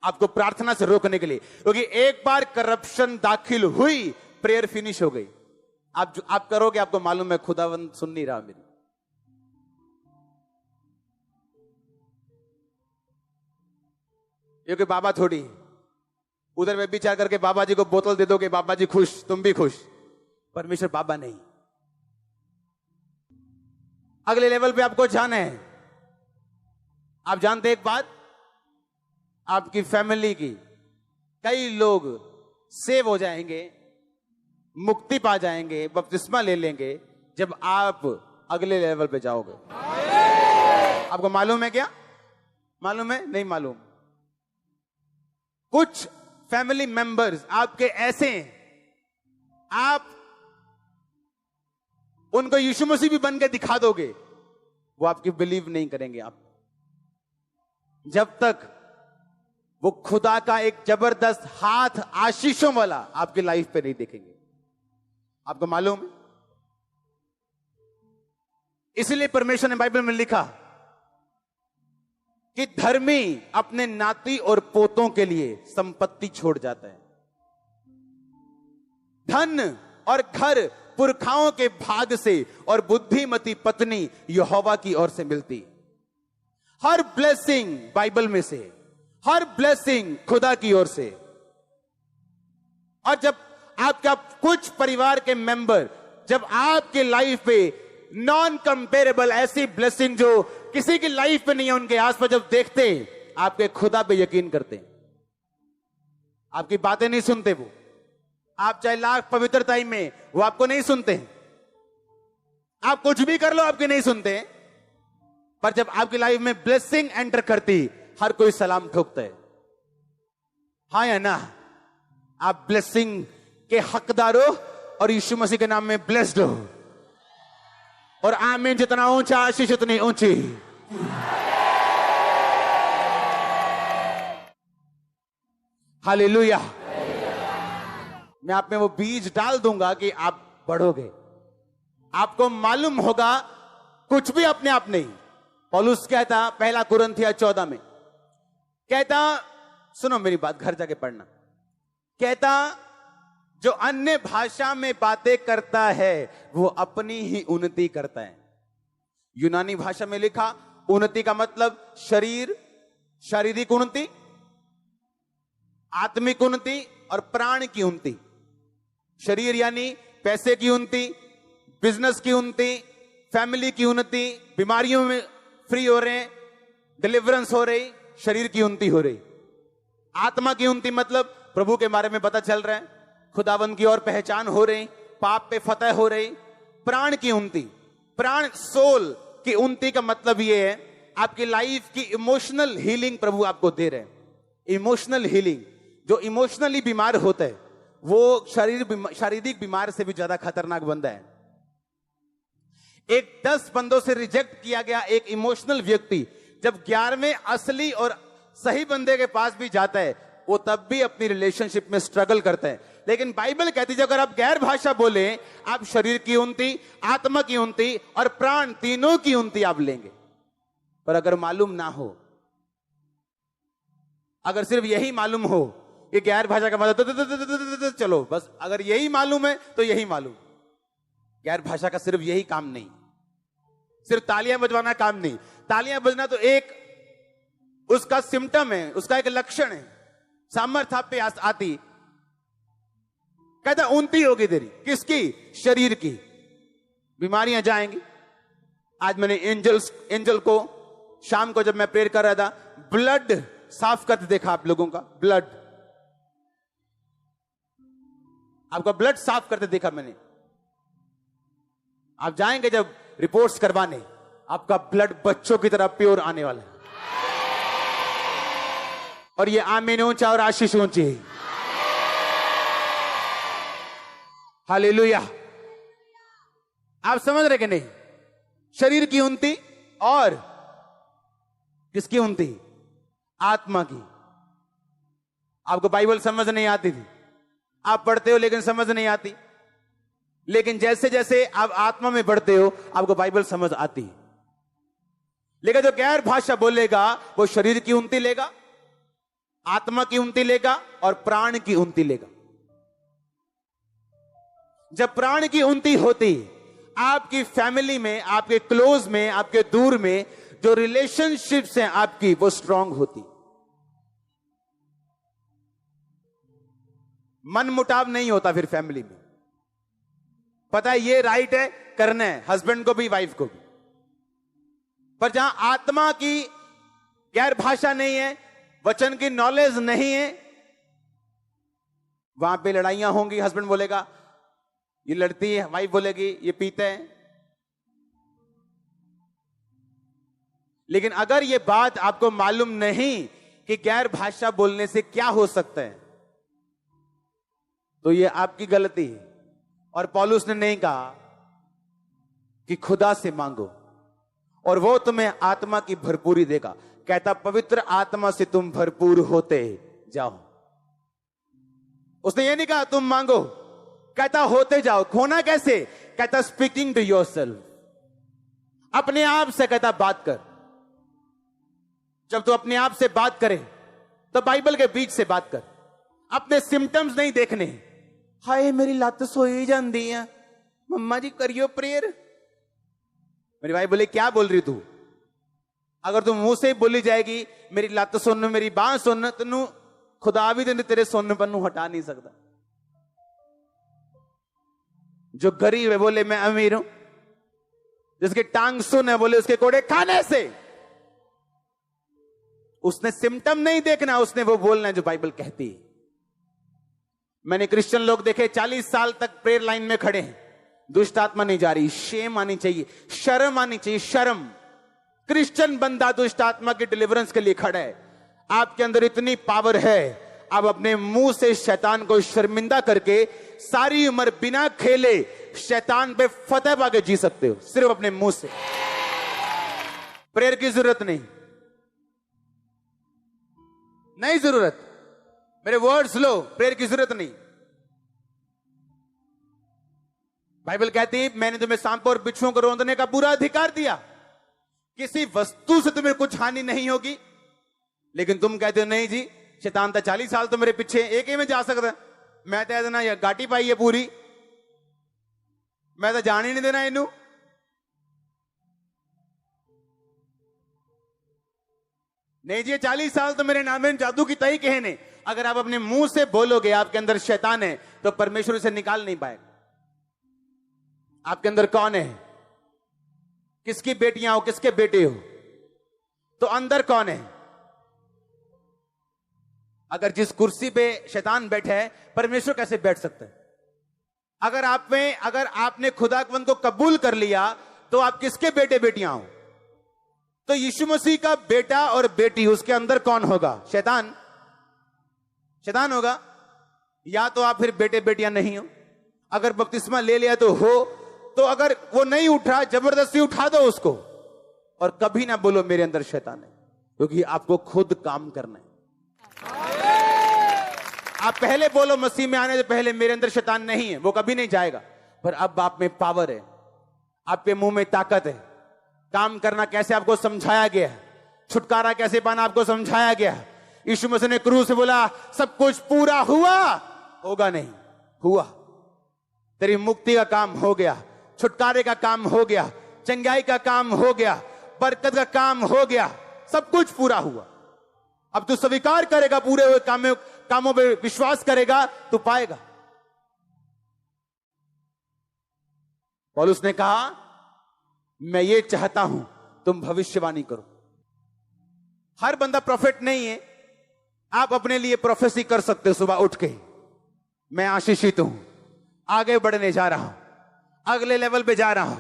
आपको प्रार्थना से रोकने के लिए। क्योंकि एक बार करप्शन दाखिल हुई, प्रेयर फिनिश हो गई। आप करोगे, आपको मालूम है खुदावंद सुन नहीं रहा मेरी। क्योंकि बाबा थोड़ी उधर व्यभिचार करके बाबा जी को बोतल दे दोगे, बाबा जी खुश, तुम भी खुश। परमेश्वर बाबा नहीं। अगले लेवल पे आपको जाना है। आप जानते एक बात, आपकी फैमिली की कई लोग सेव हो जाएंगे, मुक्ति पा जाएंगे, बपतिस्मा ले लेंगे जब आप अगले लेवल पे जाओगे। आपको मालूम है क्या? मालूम है? नहीं मालूम। कुछ फैमिली मेंबर्स आपके ऐसे हैं, आप उनको यीशु मसीह भी बन के दिखा दोगे, वो आपकी बिलीव नहीं करेंगे। आप जब तक वो खुदा का एक जबरदस्त हाथ आशीषों वाला आपकी लाइफ पे नहीं देखेंगे। आपको मालूम है? इसलिए परमेश्वर ने बाइबल में लिखा कि धर्मी अपने नाती और पोतों के लिए संपत्ति छोड़ जाता है। धन और घर पुरखाओं के भाग से और बुद्धिमती पत्नी यहोवा की ओर से मिलती। हर ब्लेसिंग बाइबल में से, हर ब्लेसिंग खुदा की ओर से। और जब आपका कुछ परिवार के मेंबर, जब आपके लाइफ पे नॉन कंपेरेबल ऐसी ब्लेसिंग जो किसी की लाइफ पे नहीं है, उनके आसपास जब देखते हैं, आपके खुदा पे यकीन करते हैं। आपकी बातें नहीं सुनते वो, आप चाहे लाख पवित्रताई में, वो आपको नहीं सुनते हैं। आप कुछ भी कर लो, आपके नहीं सुनते। पर जब आपकी लाइफ में ब्लेसिंग एंटर करती, हर कोई सलाम ठोकता है। हाँ या ना? आप ब्लेसिंग के हकदार हो और यीशु मसीह के नाम में ब्लेस्ड हो। और आमीन जितना ऊंचा, आशीष उतनी ऊंची। हालेलुया। मैं आप में वो बीज डाल दूंगा कि आप बढ़ोगे। आपको मालूम होगा कुछ भी अपने आप नहीं। पौलुस कहता, पहला कुरिन्थिया 14 में कहता, सुनो मेरी बात, घर जाके पढ़ना। कहता, जो अन्य भाषा में बातें करता है वो अपनी ही उन्नति करता है। यूनानी भाषा में लिखा, उन्नति का मतलब शरीर, शारीरिक उन्नति, आत्मिक उन्नति और प्राण की उन्नति। शरीर यानी पैसे की उन्नति, बिजनेस की उन्नति, फैमिली की उन्नति, बीमारियों में फ्री हो रहे हैं, डिलीवरेंस हो रही, शरीर की उन्नति हो रही। आत्मा की उन्नति मतलब प्रभु के बारे में पता चल रहा है, खुदावंद की ओर पहचान हो रही, पाप पे फतह हो रही। प्राण की उन्नति, प्राण सोल की उन्नति का मतलब यह है आपकी लाइफ की इमोशनल हीलिंग प्रभु आपको दे रहे हैं। इमोशनल हीलिंग, जो इमोशनली बीमार होता है वो शारीरिक बीमार से भी ज्यादा खतरनाक बंदा है। एक 10 बंदों से रिजेक्ट किया गया एक इमोशनल व्यक्ति जब 11वें असली और सही बंदे के पास भी जाता है, वो तब भी अपनी रिलेशनशिप में स्ट्रगल करता है। लेकिन बाइबल कहती है अगर आप गैर भाषा बोले, आप शरीर की उन्नति, आत्मा की उन्नति और प्राण तीनों की उन्नति आप लेंगे। पर अगर मालूम ना हो, अगर सिर्फ यही मालूम हो कि गैर भाषा का मतलब चलो बस, अगर यही मालूम है तो यही मालूम। गैर भाषा का सिर्फ यही काम नहीं, सिर्फ तालियां बजवाना काम नहीं। तालियां बजना तो एक उसका सिम्टम है, उसका एक लक्षण है। सामर्थ्य आप पे आती, कहता उन्नति होगी तेरी, किसकी? शरीर की। बीमारियां जाएंगी। आज मैंने एंजल को शाम को जब मैं प्रेयर कर रहा था, ब्लड साफ करते देखा आप लोगों का। ब्लड, आपका ब्लड साफ करते देखा मैंने। आप जाएंगे जब रिपोर्ट्स करवाने, आपका ब्लड बच्चों की तरह प्योर आने वाला है। और ये आमीन ऊंचा और आशीष ऊंची है। हालेलुया। आप समझ रहे कि नहीं? शरीर की उन्नति और किसकी उन्नति? आत्मा की। आपको बाइबल समझ नहीं आती थी, आप पढ़ते हो लेकिन समझ नहीं आती। लेकिन जैसे जैसे आप आत्मा में बढ़ते हो, आपको बाइबल समझ आती है। लेकिन जो गैर भाषा बोलेगा वो शरीर की उन्नति लेगा, आत्मा की उन्नति लेगा और प्राण की उन्नति लेगा। जब प्राण की उन्नति होती, आपकी फैमिली में, आपके क्लोज में, आपके दूर में जो रिलेशनशिप्स हैं आपकी, वो स्ट्रांग होती। मन मुटाव नहीं होता फिर फैमिली में। पता है ये राइट है, करना है, हस्बैंड को भी वाइफ को भी। पर जहां आत्मा की गैर भाषा नहीं है, वचन की नॉलेज नहीं है, वहां पे लड़ाइयां होंगी। हस्बैंड बोलेगा ये लड़ती है, वाइफ बोलेगी ये पीते हैं। लेकिन अगर ये बात आपको मालूम नहीं कि गैर भाषा बोलने से क्या हो सकता है, तो ये आपकी गलती है। और पौलुस ने नहीं कहा कि खुदा से मांगो और वो तुम्हें आत्मा की भरपूरी देगा। कहता पवित्र आत्मा से तुम भरपूर होते जाओ। उसने ये नहीं कहा तुम मांगो, कहता होते जाओ। खोना कैसे? कहता स्पीकिंग टू योरसेल्फ, अपने आप से। कहता बात कर। जब तू अपने आप से बात करे तो बाइबल के बीच से बात कर। अपने सिम्टम्स नहीं देखने। हाय मेरी लत सोई जाती है, मम्मा जी करियो प्रेयर। मेरी भाई बोले क्या बोल रही तू? अगर तू मुंह से बोली जाएगी मेरी लत सुन, मेरी बांह सुन, तेनू खुदा भी तेरे सुनपन नू हटा नहीं सकता। जो गरीब है बोले मैं अमीर हूं, जिसकी टांग सुन है बोले उसके कोड़े खाने से। उसने सिम्टम नहीं देखना, उसने वो बोलना है जो बाइबल कहती है। मैंने क्रिश्चियन लोग देखे 40 साल तक प्रेयर लाइन में खड़े हैं, दुष्ट आत्मा नहीं जा रही। शेम आनी चाहिए, शर्म आनी चाहिए, शर्म। क्रिश्चियन बंदा दुष्ट आत्मा की डिलीवरेंस के लिए खड़ा है। आपके अंदर इतनी पावर है, आप अपने मुंह से शैतान को शर्मिंदा करके सारी उम्र बिना खेले शैतान पे फतेह पाके जी सकते हो, सिर्फ अपने मुंह से। प्रेयर की जरूरत नहीं, नहीं जरूरत। मेरे वर्ड्स लो, प्रेयर की जरूरत नहीं। बाइबल कहती है मैंने तुम्हें सांपों और बिच्छुओं को रौंदने का पूरा अधिकार दिया। किसी वस्तु से तुम्हें कुछ हानि नहीं होगी। लेकिन तुम कहते हो नहीं जी, शैतान था 40 साल तो मेरे पीछे, एक ही में जा सकता। मैं तो देना या गाटी पाई है पूरी, मैं तो जान ही नहीं देना इनू। नहीं जी 40 साल तो मेरे नाम में जादू की तई कहे ने। अगर आप अपने मुंह से बोलोगे आपके अंदर शैतान है, तो परमेश्वर इसे निकाल नहीं पाएगा। आपके अंदर कौन है? किसकी बेटियां हो, किसके बेटे हो, तो अंदर कौन है? अगर जिस कुर्सी पे शैतान बैठा है, परमेश्वर कैसे बैठ सकता है? अगर आपने खुदावंद को कबूल कर लिया, तो आप किसके बेटे बेटियां हो? तो यीशु मसीह का बेटा और बेटी, उसके अंदर कौन होगा? शैतान। शैतान होगा। या तो आप फिर बेटे बेटियां नहीं हो। अगर बपतिस्मा ले लिया तो हो, तो अगर वो नहीं उठा, जबरदस्ती उठा दो उसको और कभी ना बोलो मेरे अंदर शैतान है। क्योंकि आपको खुद काम करना है। आप पहले बोलो मसीह में आने से पहले मेरे अंदर शैतान नहीं है, वो कभी नहीं जाएगा। पर अब आप में पावर है, आपके मुंह में ताकत है। काम करना कैसे आपको समझाया गया है, छुटकारा कैसे पाना आपको समझाया गया है। यीशु मसीह ने क्रूस से बोला सब कुछ पूरा हुआ, होगा नहीं, हुआ। तेरी मुक्ति का काम हो गया, छुटकारे का काम हो गया, चंगाई का काम हो गया, बरकत का काम हो गया, सब कुछ पूरा हुआ। अब तू स्वीकार करेगा, पूरे हुए कामों पे विश्वास करेगा, तू पाएगा। पौलुस ने कहा मैं ये चाहता हूं तुम भविष्यवाणी करो। हर बंदा प्रोफेट नहीं है, आप अपने लिए प्रोफेसी कर सकते हो। सुबह उठ के मैं आशीषित हूं, आगे बढ़ने जा रहा हूं, अगले लेवल पे जा रहा हूं,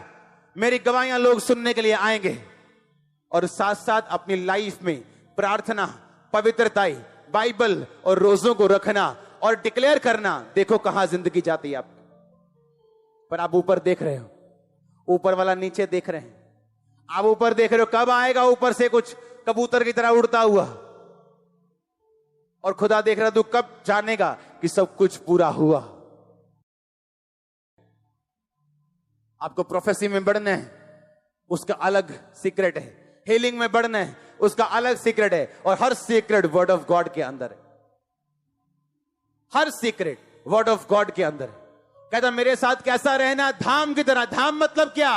मेरी गवाहियां लोग सुनने के लिए आएंगे। और साथ साथ अपनी लाइफ में प्रार्थना, पवित्रता, बाइबल और रोजों को रखना और डिक्लेयर करना। देखो कहां जिंदगी जाती है आपकी। पर आप ऊपर देख रहे हो, ऊपर वाला नीचे देख रहे हैं। आप ऊपर देख रहे हो, कब आएगा ऊपर से कुछ कबूतर की तरह उड़ता हुआ, और खुदा देख रहा तू कब जानेगा कि सब कुछ पूरा हुआ। आपको प्रोफेसी में बढ़ना है, उसका अलग सीक्रेट है। हीलिंग में बढ़ना है, उसका अलग सीक्रेट है। और हर सीक्रेट वर्ड ऑफ गॉड के अंदर है। हर सीक्रेट वर्ड ऑफ गॉड के अंदर है। कहता मेरे साथ कैसा रहना, धाम की तरह। धाम मतलब क्या?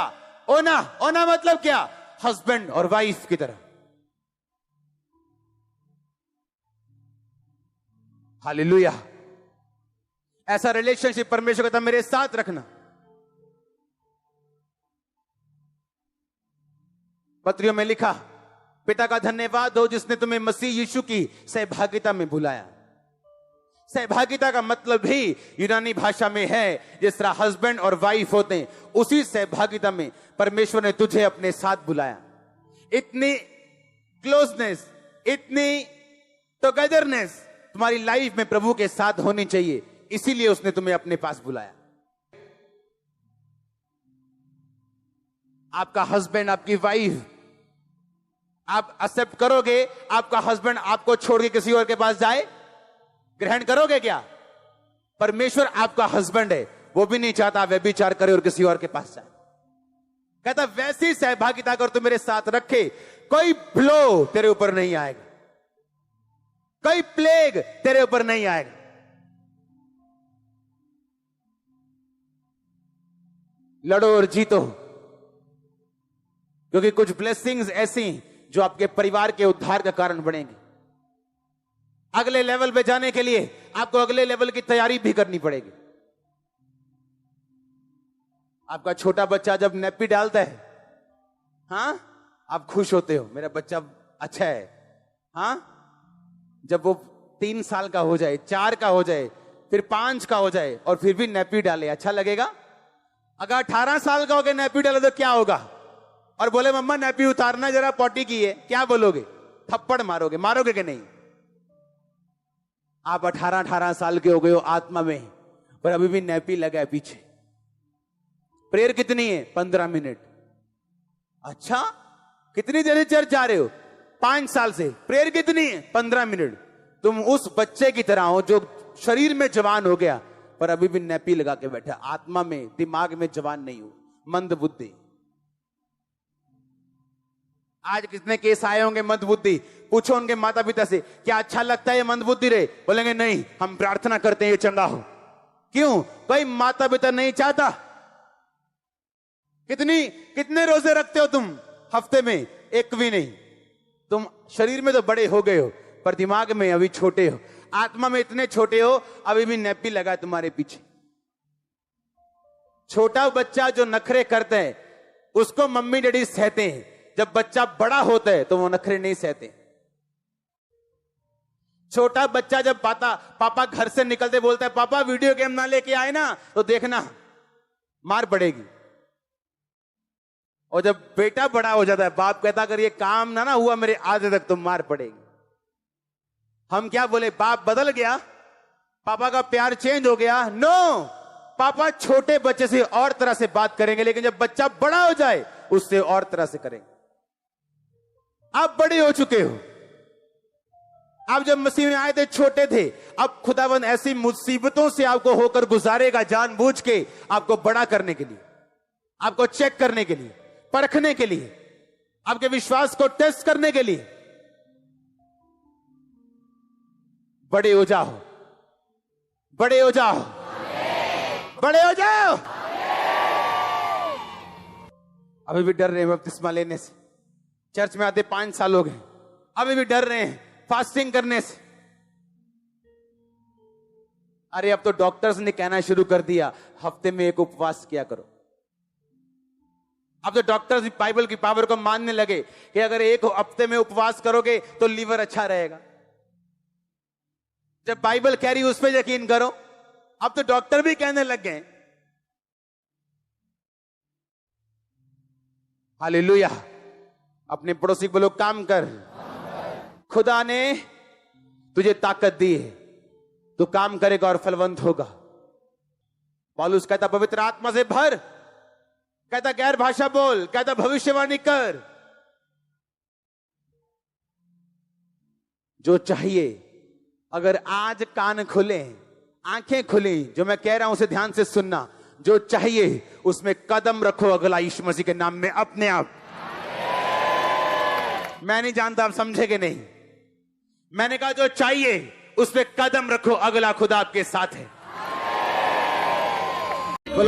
ओना। ओना मतलब क्या? हस्बैंड और वाइफ की तरह। हालेलुया। ऐसा रिलेशनशिप परमेश्वर कहता मेरे साथ रखना। पत्रियों में लिखा, पिता का धन्यवाद हो जिसने तुम्हें मसीह यीशु की सहभागिता में बुलाया। सहभागिता का मतलब भी यूनानी भाषा में है, जिस तरह हस्बैंड और वाइफ होते हैं, उसी सहभागिता में परमेश्वर ने तुझे अपने साथ बुलाया। इतनी क्लोजनेस, इतनी टुगेदरनेस तुम्हारी लाइफ में प्रभु के साथ होनी चाहिए, इसीलिए उसने तुम्हें अपने पास बुलाया। आपका हस्बैंड, आपकी वाइफ, आप एक्सेप्ट करोगे आपका हस्बैंड आपको छोड़ के किसी और के पास जाए? ग्रहण करोगे क्या? परमेश्वर आपका हस्बैंड है, वो भी नहीं चाहता व्यभिचार करे और किसी और के पास जाए। कहता वैसी सहभागिता कर तू मेरे साथ रखे, कोई ब्लो तेरे ऊपर नहीं आएगा, कोई प्लेग तेरे ऊपर नहीं आएगा। लड़ो और जीतो, क्योंकि कुछ ब्लेसिंग्स ऐसी जो आपके परिवार के उद्धार का कारण बनेंगे। अगले लेवल पे जाने के लिए आपको अगले लेवल की तैयारी भी करनी पड़ेगी। आपका छोटा बच्चा जब नैपी डालता है, हाँ, आप खुश होते हो, मेरा बच्चा अच्छा है। हाँ, जब वो 3 साल का हो जाए, 4 का हो जाए, फिर 5 का हो जाए और फिर भी नैपी डाले, अच्छा लगेगा? अगर 18 साल का हो गया नैपी डाले तो क्या होगा? और बोले मम्मा नैपी उतारना जरा, पॉटी की है, क्या बोलोगे? थप्पड़ मारोगे? मारोगे कि नहीं? आप 18 साल के हो गए हो आत्मा में, पर अभी भी नैपी लगा है पीछे। प्रेयर कितनी है? 15 मिनट। अच्छा, कितनी देर से चर्च जा रहे हो? 5 साल से। प्रेयर कितनी है? 15 मिनट। तुम उस बच्चे की तरह हो जो शरीर में जवान हो गया पर अभी भी नैपी लगा के बैठा, आत्मा में, दिमाग में जवान नहीं हो, मंद बुद्धि। आज कितने केस आए होंगे मंद बुद्धि, पूछो उनके माता पिता से क्या अच्छा लगता है ये मंद बुद्धि रे? बोलेंगे नहीं, हम प्रार्थना करते हैं ये चंगा हो। क्यों? कोई माता पिता नहीं चाहता। कितने रोजे रखते हो तुम हफ्ते में? एक भी नहीं। तुम शरीर में तो बड़े हो गए हो पर दिमाग में अभी छोटे हो, आत्मा में इतने छोटे हो, अभी भी नैपी लगा है तुम्हारे पीछे। छोटा बच्चा जो नखरे करते हैं उसको मम्मी डैडी सहते हैं, जब बच्चा बड़ा होता है तो वो नखरे नहीं सहते। छोटा बच्चा जब पापा घर से निकलते बोलता है पापा वीडियो गेम ना लेके आए ना, तो देखना मार पड़ेगी। और जब बेटा बड़ा हो जाता है बाप कहता अगर ये काम ना हुआ मेरे आधे तक तो मार पड़ेगी। हम क्या बोले, बाप बदल गया, पापा का प्यार चेंज हो गया? नो, पापा छोटे बच्चे से और तरह से बात करेंगे, लेकिन जब बच्चा बड़ा हो जाए उससे और तरह से करेंगे। आप बड़े हो चुके हो, आप जब मसीह में आए थे छोटे थे, अब खुदावन ऐसी मुसीबतों से आपको होकर गुजारेगा जानबूझ के, आपको बड़ा करने के लिए, आपको चेक करने के लिए, परखने के लिए, आपके विश्वास को टेस्ट करने के लिए। बड़े हो जाओ, बड़े हो जाओ, बड़े हो जाओ। अभी भी डर रहे हैं बपतिस्मा लेने से। चर्च में आते 5 साल हो गए, अभी भी डर रहे हैं फास्टिंग करने से। अरे अब तो डॉक्टर्स ने कहना शुरू कर दिया हफ्ते में 1 उपवास किया करो। अब तो डॉक्टर्स बाइबल की पावर को मानने लगे कि अगर 1 हफ्ते में उपवास करोगे तो लीवर अच्छा रहेगा। जब बाइबल कह रही उस पर यकीन करो। अब तो डॉक्टर भी कहने लग गए। हालेलुया। अपने पड़ोसी को बोलो काम कर। खुदा ने तुझे ताकत दी है, तू काम करेगा और फलवंत होगा। पौलुस कहता पवित्र आत्मा से भर, कहता गैर भाषा बोल, कहता भविष्यवाणी कर। जो चाहिए, अगर आज कान खुले, आंखें खुली, जो मैं कह रहा हूं उसे ध्यान से सुनना। जो चाहिए उसमें कदम रखो अगला यीशु मसीह के नाम में अपने आप। मैं नहीं जानता आप समझेगे नहीं। मैंने कहा जो चाहिए उस पे कदम रखो, अगला खुदा आपके साथ है।